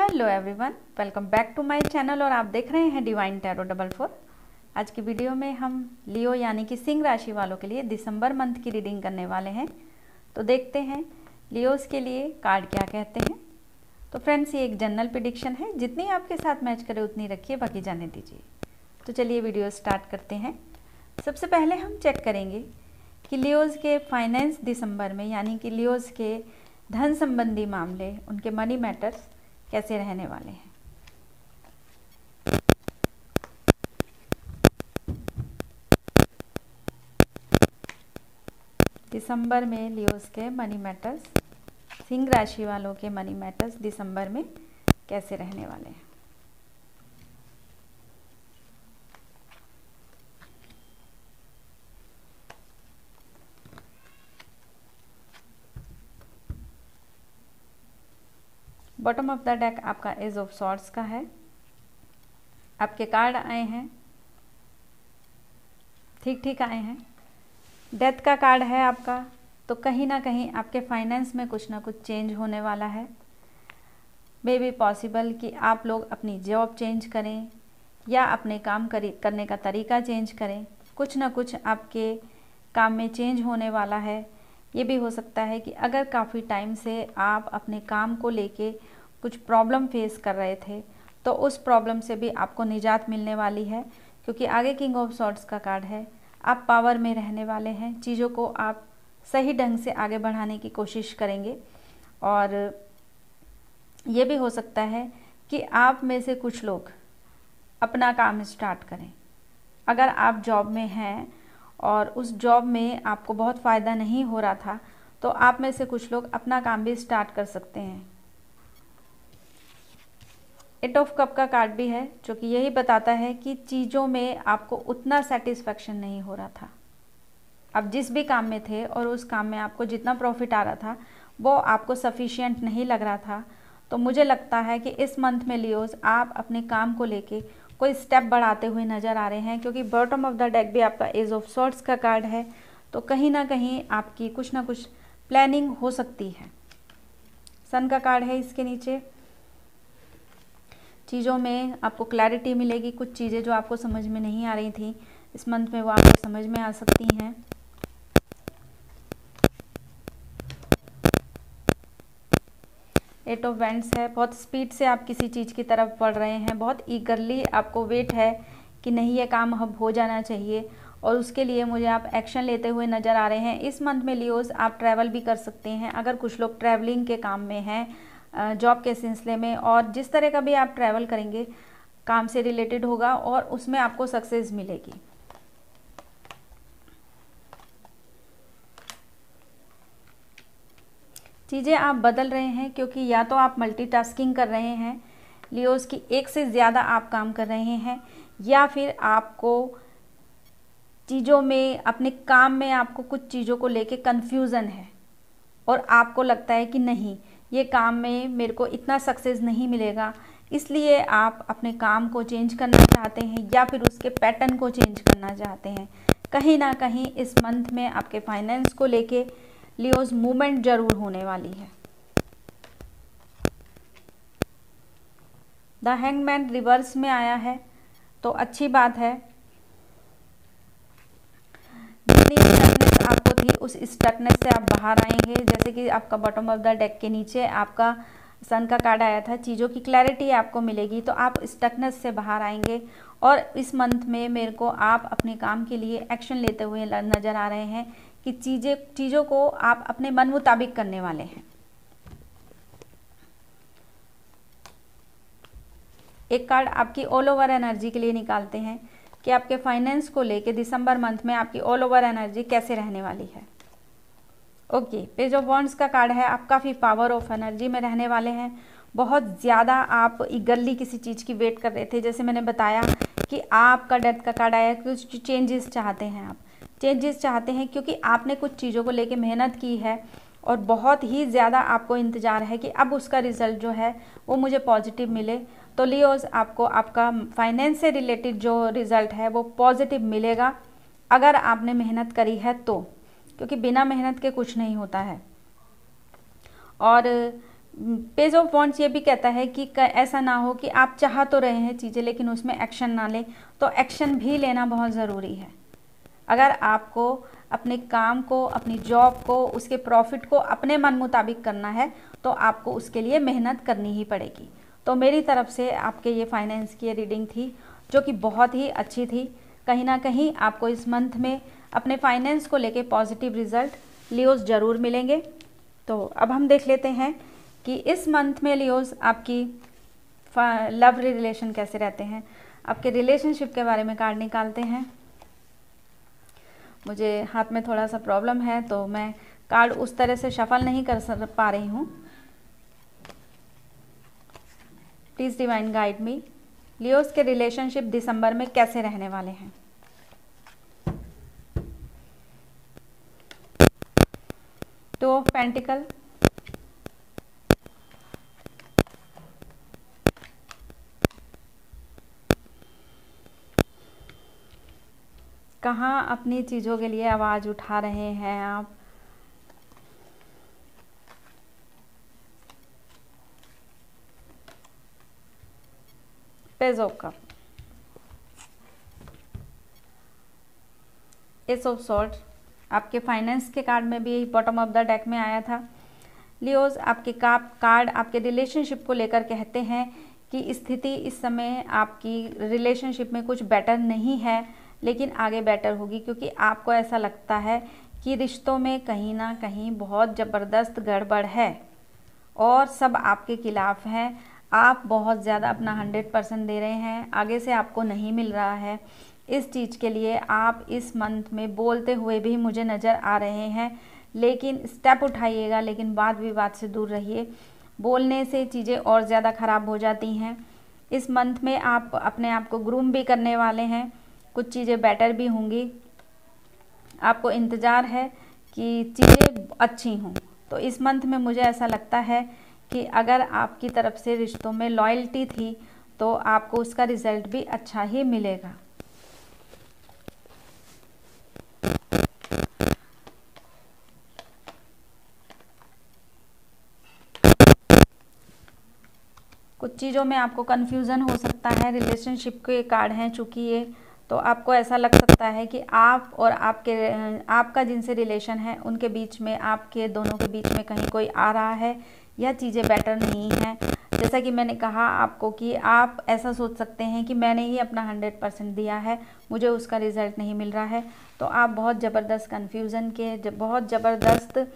Hello everyone, welcome back to my channel और आप देख रहे हैं डिवाइन टैरो 44। आज की वीडियो में हम लियो यानी कि सिंह राशि वालों के लिए दिसंबर मंथ की रीडिंग करने वाले हैं। तो देखते हैं लियोस के लिए कार्ड क्या कहते हैं। तो फ्रेंड्स, ये एक जनरल प्रेडिक्शन है, जितनी आपके साथ मैच करे उतनी रखिए, बाकी जाने दीजिए। तो चलिए वीडियो स्टार्ट करते हैं। सबसे पहले हम चेक करेंगे कि लियोस के फाइनेंस दिसंबर में यानी कि लियोस के धन संबंधी मामले, उनके मनी मैटर्स कैसे रहने वाले हैं। दिसंबर में लियोस के मनी मैटर्स, सिंह राशि वालों के मनी मैटर्स दिसंबर में कैसे रहने वाले हैं। बॉटम ऑफ द डेक आपका एज ऑफ सॉर्ड्स का है। आपके कार्ड आए हैं, ठीक ठीक आए हैं। डेथ का कार्ड है आपका, तो कहीं ना कहीं आपके फाइनेंस में कुछ ना कुछ चेंज होने वाला है। मे बी पॉसिबल कि आप लोग अपनी जॉब चेंज करें या अपने काम करने का तरीका चेंज करें। कुछ ना कुछ आपके काम में चेंज होने वाला है। ये भी हो सकता है कि अगर काफ़ी टाइम से आप अपने काम को लेके कुछ प्रॉब्लम फेस कर रहे थे, तो उस प्रॉब्लम से भी आपको निजात मिलने वाली है, क्योंकि आगे किंग ऑफ सॉर्ड्स का कार्ड है। आप पावर में रहने वाले हैं, चीज़ों को आप सही ढंग से आगे बढ़ाने की कोशिश करेंगे। और ये भी हो सकता है कि आप में से कुछ लोग अपना काम स्टार्ट करें। अगर आप जॉब में हैं और उस जॉब में आपको बहुत फ़ायदा नहीं हो रहा था, तो आप में से कुछ लोग अपना काम भी स्टार्ट कर सकते हैं। एट ऑफ कप का कार्ड भी है, जो कि यही बताता है कि चीज़ों में आपको उतना सेटिस्फेक्शन नहीं हो रहा था। आप जिस भी काम में थे और उस काम में आपको जितना प्रॉफिट आ रहा था, वो आपको सफिशिएंट नहीं लग रहा था। तो मुझे लगता है कि इस मंथ में लियोस आप अपने काम को लेके कोई स्टेप बढ़ाते हुए नज़र आ रहे हैं, क्योंकि बॉटम ऑफ द डेक भी आपका एज ऑफ सॉर्ड्स का कार्ड है। तो कहीं ना कहीं आपकी कुछ ना कुछ प्लानिंग हो सकती है। सन का कार्ड है इसके नीचे। चीज़ों में आपको क्लैरिटी मिलेगी। कुछ चीज़ें जो आपको समझ में नहीं आ रही थी इस मंथ में, वो आपको समझ में आ सकती हैं। एट ऑफ वैंड्स है। बहुत स्पीड से आप किसी चीज़ की तरफ बढ़ रहे हैं, बहुत ईगरली आपको वेट है कि नहीं ये काम अब हो जाना चाहिए, और उसके लिए मुझे आप एक्शन लेते हुए नज़र आ रहे हैं। इस मंथ में लियोस आप ट्रैवल भी कर सकते हैं, अगर कुछ लोग ट्रैवलिंग के काम में हैं, जॉब के सिलसिले में, और जिस तरह का भी आप ट्रैवल करेंगे काम से रिलेटेड होगा और उसमें आपको सक्सेस मिलेगी। चीज़ें आप बदल रहे हैं, क्योंकि या तो आप मल्टीटास्किंग कर रहे हैं लियोस की, एक से ज़्यादा आप काम कर रहे हैं, या फिर आपको चीज़ों में, अपने काम में आपको कुछ चीज़ों को लेके कन्फ्यूज़न है और आपको लगता है कि नहीं, ये काम में मेरे को इतना सक्सेस नहीं मिलेगा, इसलिए आप अपने काम को चेंज करना चाहते हैं या फिर उसके पैटर्न को चेंज करना चाहते हैं। कहीं ना कहीं इस मंथ में आपके फाइनेंस को लेके लियोस मूवमेंट जरूर होने वाली है। द हैंगमैन रिवर्स में आया है, तो अच्छी बात है। जितनी स्टकनेस आपको थी उस स्टकनेस से आप बाहर आएंगे। जैसे कि आपका बॉटम ऑफ द डेक के नीचे आपका सन का कार्ड आया था, चीज़ों की क्लैरिटी आपको मिलेगी, तो आप स्टकनेस से बाहर आएंगे। और इस मंथ में मेरे को आप अपने काम के लिए एक्शन लेते हुए नज़र आ रहे हैं कि चीज़ों को आप अपने मन मुताबिक करने वाले हैं। एक कार्ड आपकी ऑल ओवर एनर्जी के लिए निकालते हैं कि आपके फाइनेंस को लेके दिसंबर मंथ में आपकी ऑल ओवर एनर्जी कैसे रहने वाली है। ओके, पेज ऑफ वॉन्ड्स का कार्ड है। आप काफ़ी पावर ऑफ एनर्जी में रहने वाले हैं। बहुत ज़्यादा आप ईगरली किसी चीज़ की वेट कर रहे थे। जैसे मैंने बताया कि आपका डेथ का कार्ड आया, कुछ चेंजेस चाहते हैं, आप चेंजेस चाहते हैं, क्योंकि आपने कुछ चीज़ों को लेके मेहनत की है और बहुत ही ज़्यादा आपको इंतज़ार है कि अब उसका रिज़ल्ट जो है वो मुझे पॉजिटिव मिले। तो लियोस आपको आपका फाइनेंस से रिलेटेड जो रिज़ल्ट है वो पॉजिटिव मिलेगा, अगर आपने मेहनत करी है तो, क्योंकि बिना मेहनत के कुछ नहीं होता है। और पेज ऑफ वॉन्ड्स ये भी कहता है कि ऐसा ना हो कि आप चाह तो रहे हैं चीज़ें लेकिन उसमें एक्शन ना लें, तो एक्शन भी लेना बहुत ज़रूरी है। अगर आपको अपने काम को, अपनी जॉब को, उसके प्रॉफिट को अपने मन मुताबिक करना है तो आपको उसके लिए मेहनत करनी ही पड़ेगी। तो मेरी तरफ से आपके ये फाइनेंस की रीडिंग थी जो कि बहुत ही अच्छी थी। कहीं ना कहीं आपको इस मंथ में अपने फाइनेंस को लेके पॉजिटिव रिजल्ट लियोज़ ज़रूर मिलेंगे। तो अब हम देख लेते हैं कि इस मंथ में लियोज़ आपकी लव रिलेशन कैसे रहते हैं। आपके रिलेशनशिप के बारे में कार्ड निकालते हैं। मुझे हाथ में थोड़ा सा प्रॉब्लम है तो मैं कार्ड उस तरह से शफल नहीं कर पा रही हूँ। Please divine guide me, Leos के रिलेशनशिप दिसंबर में कैसे रहने वाले हैं। टू ऑफ पेंटिकल, कहाँ अपनी चीज़ों के लिए आवाज़ उठा रहे हैं आप। Page of cup, S of swords, आपके फाइनेंस के कार्ड में भी बॉटम ऑफ द डेक में आया था। लियोज, आपके कार्ड आपके रिलेशनशिप को लेकर कहते हैं कि स्थिति इस समय आपकी रिलेशनशिप में कुछ बेटर नहीं है, लेकिन आगे बेटर होगी, क्योंकि आपको ऐसा लगता है कि रिश्तों में कहीं ना कहीं बहुत ज़बरदस्त गड़बड़ है और सब आपके खिलाफ हैं। आप बहुत ज़्यादा अपना 100% दे रहे हैं, आगे से आपको नहीं मिल रहा है। इस चीज़ के लिए आप इस मंथ में बोलते हुए भी मुझे नज़र आ रहे हैं, लेकिन स्टेप उठाइएगा, लेकिन वाद विवाद से दूर रहिए। बोलने से चीज़ें और ज़्यादा ख़राब हो जाती हैं। इस मंथ में आप अपने आप को ग्रूम भी करने वाले हैं, कुछ चीज़ें बेटर भी होंगी। आपको इंतज़ार है कि चीज़ें अच्छी हों। तो इस मंथ में मुझे ऐसा लगता है कि अगर आपकी तरफ से रिश्तों में लॉयल्टी थी तो आपको उसका रिज़ल्ट भी अच्छा ही मिलेगा। कुछ चीज़ों में आपको कन्फ्यूज़न हो सकता है। रिलेशनशिप के कार्ड हैं चूँकि ये, तो आपको ऐसा लग सकता है कि आप और आपका जिनसे रिलेशन है उनके बीच में, आपके दोनों के बीच में कहीं कोई आ रहा है या चीज़ें बेटर नहीं हैं। जैसा कि मैंने कहा आपको कि आप ऐसा सोच सकते हैं कि मैंने ही अपना 100% दिया है, मुझे उसका रिज़ल्ट नहीं मिल रहा है। तो आप बहुत ज़बरदस्त कन्फ्यूज़न के, बहुत ज़बरदस्त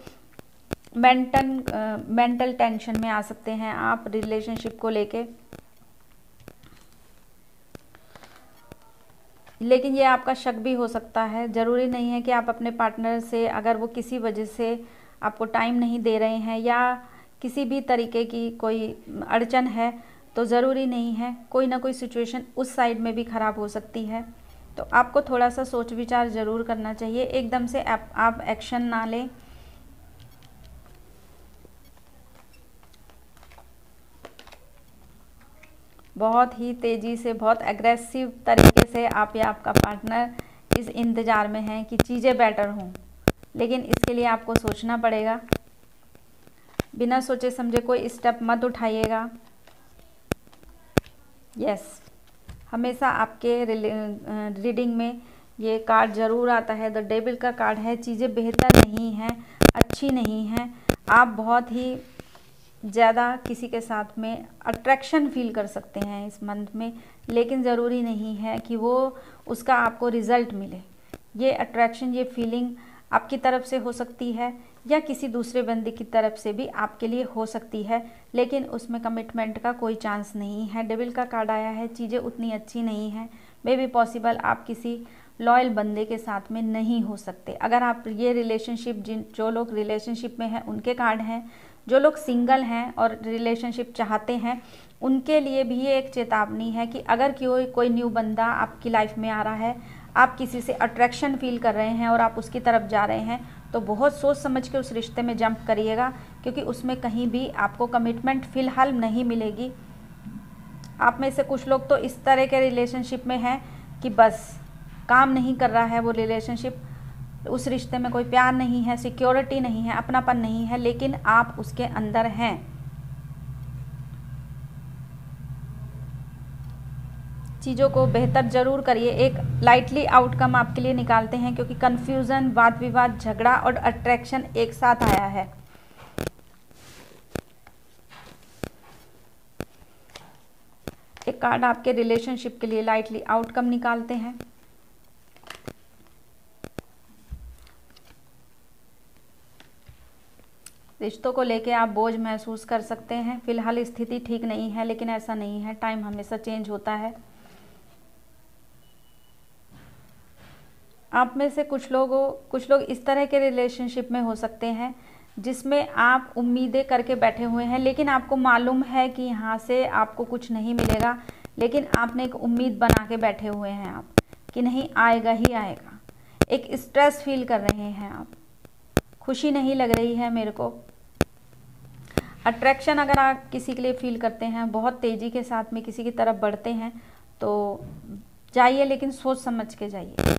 मेंटल टेंशन में आ सकते हैं आप रिलेशनशिप को लेके। लेकिन ये आपका शक भी हो सकता है। ज़रूरी नहीं है कि आप अपने पार्टनर से, अगर वो किसी वजह से आपको टाइम नहीं दे रहे हैं या किसी भी तरीके की कोई अड़चन है, तो ज़रूरी नहीं है, कोई ना कोई सिचुएशन उस साइड में भी ख़राब हो सकती है। तो आपको थोड़ा सा सोच विचार ज़रूर करना चाहिए, एकदम से आप एक्शन ना लें। बहुत ही तेज़ी से, बहुत एग्रेसिव तरीके से आप या आपका पार्टनर इस इंतज़ार में हैं कि चीज़ें बेटर हों, लेकिन इसके लिए आपको सोचना पड़ेगा। बिना सोचे समझे कोई स्टेप मत उठाइएगा। यस, हमेशा आपके रीडिंग में ये कार्ड ज़रूर आता है। द डेविल का कार्ड है। चीज़ें बेहतर नहीं हैं, अच्छी नहीं हैं। आप बहुत ही ज़्यादा किसी के साथ में अट्रैक्शन फील कर सकते हैं इस मंथ में, लेकिन ज़रूरी नहीं है कि वो उसका आपको रिज़ल्ट मिले। ये अट्रैक्शन, ये फीलिंग आपकी तरफ से हो सकती है या किसी दूसरे बंदे की तरफ से भी आपके लिए हो सकती है, लेकिन उसमें कमिटमेंट का कोई चांस नहीं है। डेविल का कार्ड आया है। चीज़ें उतनी अच्छी नहीं हैं। मे बी पॉसिबल आप किसी लॉयल बंदे के साथ में नहीं हो सकते। अगर आप ये रिलेशनशिप, जो लोग रिलेशनशिप में हैं उनके कार्ड हैं। जो लोग सिंगल हैं और रिलेशनशिप चाहते हैं उनके लिए भी ये एक चेतावनी है कि अगर कोई न्यू बंदा आपकी लाइफ में आ रहा है, आप किसी से अट्रैक्शन फील कर रहे हैं और आप उसकी तरफ जा रहे हैं, तो बहुत सोच समझ के उस रिश्ते में जंप करिएगा, क्योंकि उसमें कहीं भी आपको कमिटमेंट फ़िलहाल नहीं मिलेगी। आप में से कुछ लोग तो इस तरह के रिलेशनशिप में हैं कि बस काम नहीं कर रहा है वो रिलेशनशिप, उस रिश्ते में कोई प्यार नहीं है, सिक्योरिटी नहीं है, अपनापन नहीं है, लेकिन आप उसके अंदर हैं। चीज़ों को बेहतर ज़रूर करिए। एक लाइटली आउटकम आपके लिए निकालते हैं, क्योंकि कन्फ्यूज़न, वाद विवाद, झगड़ा और अट्रैक्शन एक साथ आया है। एक कार्ड आपके रिलेशनशिप के लिए लाइटली आउटकम निकालते हैं। रिश्तों को लेके आप बोझ महसूस कर सकते हैं। फिलहाल स्थिति ठीक नहीं है, लेकिन ऐसा नहीं है, टाइम हमेशा चेंज होता है। आप में से कुछ लोग इस तरह के रिलेशनशिप में हो सकते हैं जिसमें आप उम्मीदें करके बैठे हुए हैं, लेकिन आपको मालूम है कि यहाँ से आपको कुछ नहीं मिलेगा, लेकिन आपने एक उम्मीद बना के बैठे हुए हैं आप कि नहीं, आएगा ही आएगा। एक स्ट्रेस फील कर रहे हैं आप, खुशी नहीं लग रही है मेरे को। अट्रैक्शन अगर आप किसी के लिए फील करते हैं, बहुत तेज़ी के साथ में किसी की तरफ बढ़ते हैं, तो जाइए, लेकिन सोच समझ के जाइए।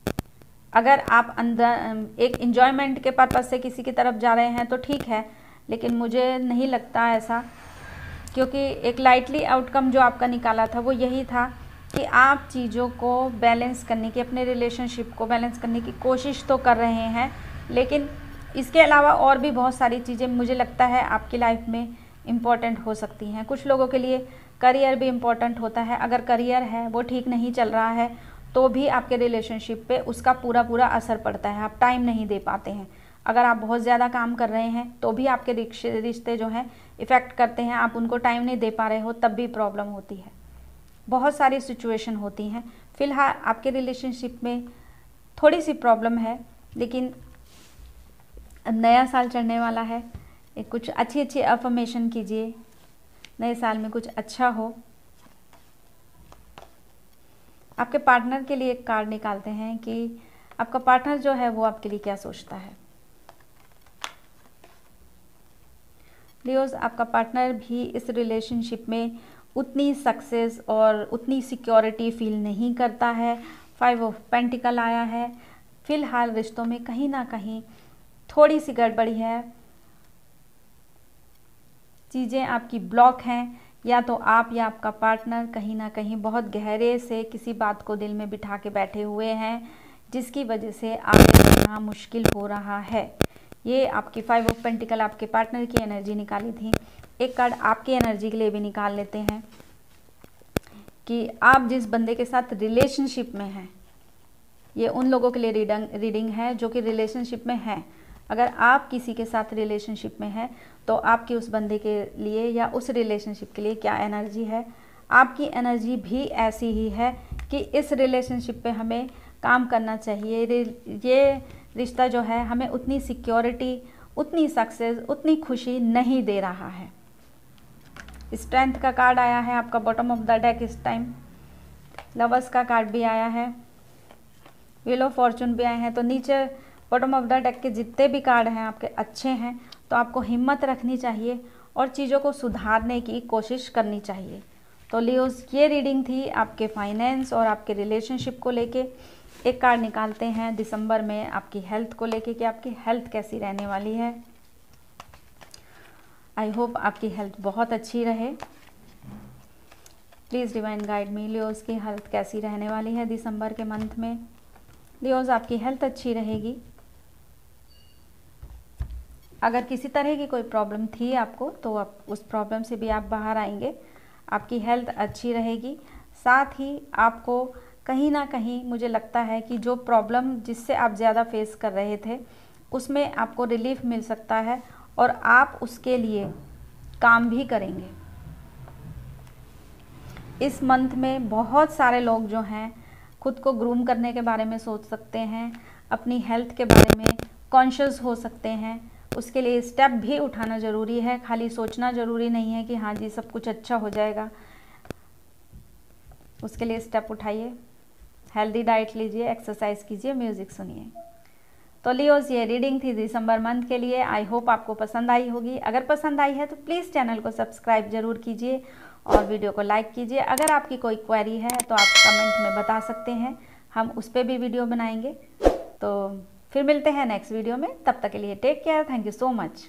अगर आप अंदर एक एंजॉयमेंट के पर्पज़ से किसी की तरफ जा रहे हैं तो ठीक है, लेकिन मुझे नहीं लगता ऐसा, क्योंकि एक लाइटली आउटकम जो आपका निकाला था वो यही था कि आप चीज़ों को बैलेंस करने की, अपने रिलेशनशिप को बैलेंस करने की कोशिश तो कर रहे हैं, लेकिन इसके अलावा और भी बहुत सारी चीज़ें मुझे लगता है आपकी लाइफ में इम्पॉर्टेंट हो सकती हैं। कुछ लोगों के लिए करियर भी इम्पॉर्टेंट होता है। अगर करियर है वो ठीक नहीं चल रहा है तो भी आपके रिलेशनशिप पे उसका पूरा असर पड़ता है, आप टाइम नहीं दे पाते हैं। अगर आप बहुत ज़्यादा काम कर रहे हैं तो भी आपके रिश्ते जो हैं इफ़ेक्ट करते हैं, आप उनको टाइम नहीं दे पा रहे हो तब भी प्रॉब्लम होती है। बहुत सारी सिचुएशन होती हैं। फ़िलहाल आपके रिलेशनशिप में थोड़ी सी प्रॉब्लम है, लेकिन नया साल चढ़ने वाला है, एक कुछ अच्छी अफर्मेशन कीजिए, नए साल में कुछ अच्छा हो। आपके पार्टनर के लिए एक कार्ड निकालते हैं कि आपका पार्टनर जो है वो आपके लिए क्या सोचता है। लियोस, आपका पार्टनर भी इस रिलेशनशिप में उतनी सक्सेस और उतनी सिक्योरिटी फील नहीं करता है। 5 ऑफ पेंटिकल आया है। फिलहाल रिश्तों में कहीं ना कहीं थोड़ी सी गड़बड़ी है, चीज़ें आपकी ब्लॉक हैं, या तो आप या आपका पार्टनर कहीं ना कहीं बहुत गहरे से किसी बात को दिल में बिठा के बैठे हुए हैं, जिसकी वजह से आगे बढ़ना मुश्किल हो रहा है। ये आपकी 5 ऑफ पेंटिकल आपके पार्टनर की एनर्जी निकाली थी। एक कार्ड आपकी एनर्जी के लिए भी निकाल लेते हैं कि आप जिस बंदे के साथ रिलेशनशिप में हैं, ये उन लोगों के लिए रीडिंग है जो कि रिलेशनशिप में हैं। अगर आप किसी के साथ रिलेशनशिप में हैं तो आपकी उस बंदे के लिए या उस रिलेशनशिप के लिए क्या एनर्जी है। आपकी एनर्जी भी ऐसी ही है कि इस रिलेशनशिप पे हमें काम करना चाहिए। ये रिश्ता जो है हमें उतनी सिक्योरिटी, उतनी सक्सेस, उतनी खुशी नहीं दे रहा है। स्ट्रेंथ का कार्ड आया है आपका बॉटम ऑफ द डेक इस टाइम। लवर्स का कार्ड भी आया है, व्हील ऑफ फॉर्चून भी आए हैं। तो नीचे बॉटम ऑफ द डेक के जितने भी कार्ड हैं आपके अच्छे हैं, तो आपको हिम्मत रखनी चाहिए और चीज़ों को सुधारने की कोशिश करनी चाहिए। तो लियोस, ये रीडिंग थी आपके फाइनेंस और आपके रिलेशनशिप को लेके। एक कार्ड निकालते हैं दिसंबर में आपकी हेल्थ को लेके कि आपकी हेल्थ कैसी रहने वाली है। आई होप आपकी हेल्थ बहुत अच्छी रहे। Please divine guide me, Leos की हेल्थ कैसी रहने वाली है दिसंबर के मंथ में। लियोस, आपकी हेल्थ अच्छी रहेगी। अगर किसी तरह की कोई प्रॉब्लम थी आपको तो आप उस प्रॉब्लम से भी आप बाहर आएंगे। आपकी हेल्थ अच्छी रहेगी। साथ ही आपको कहीं ना कहीं मुझे लगता है कि जो प्रॉब्लम जिससे आप ज़्यादा फेस कर रहे थे उसमें आपको रिलीफ मिल सकता है और आप उसके लिए काम भी करेंगे। इस मंथ में बहुत सारे लोग जो हैं खुद को ग्रूम करने के बारे में सोच सकते हैं, अपनी हेल्थ के बारे में कॉन्शियस हो सकते हैं। उसके लिए स्टेप भी उठाना ज़रूरी है, खाली सोचना ज़रूरी नहीं है कि हाँ जी सब कुछ अच्छा हो जाएगा। उसके लिए स्टेप उठाइए, हेल्दी डाइट लीजिए, एक्सरसाइज कीजिए, म्यूज़िक सुनिए। तो लियोस, ये रीडिंग थी दिसंबर मंथ के लिए। आई होप आपको पसंद आई होगी। अगर पसंद आई है तो प्लीज़ चैनल को सब्सक्राइब जरूर कीजिए और वीडियो को लाइक कीजिए। अगर आपकी कोई क्वेरी है तो आप कमेंट में बता सकते हैं, हम उस पर भी वीडियो बनाएंगे। तो फिर मिलते हैं नेक्स्ट वीडियो में, तब तक के लिए take care, thank you so much.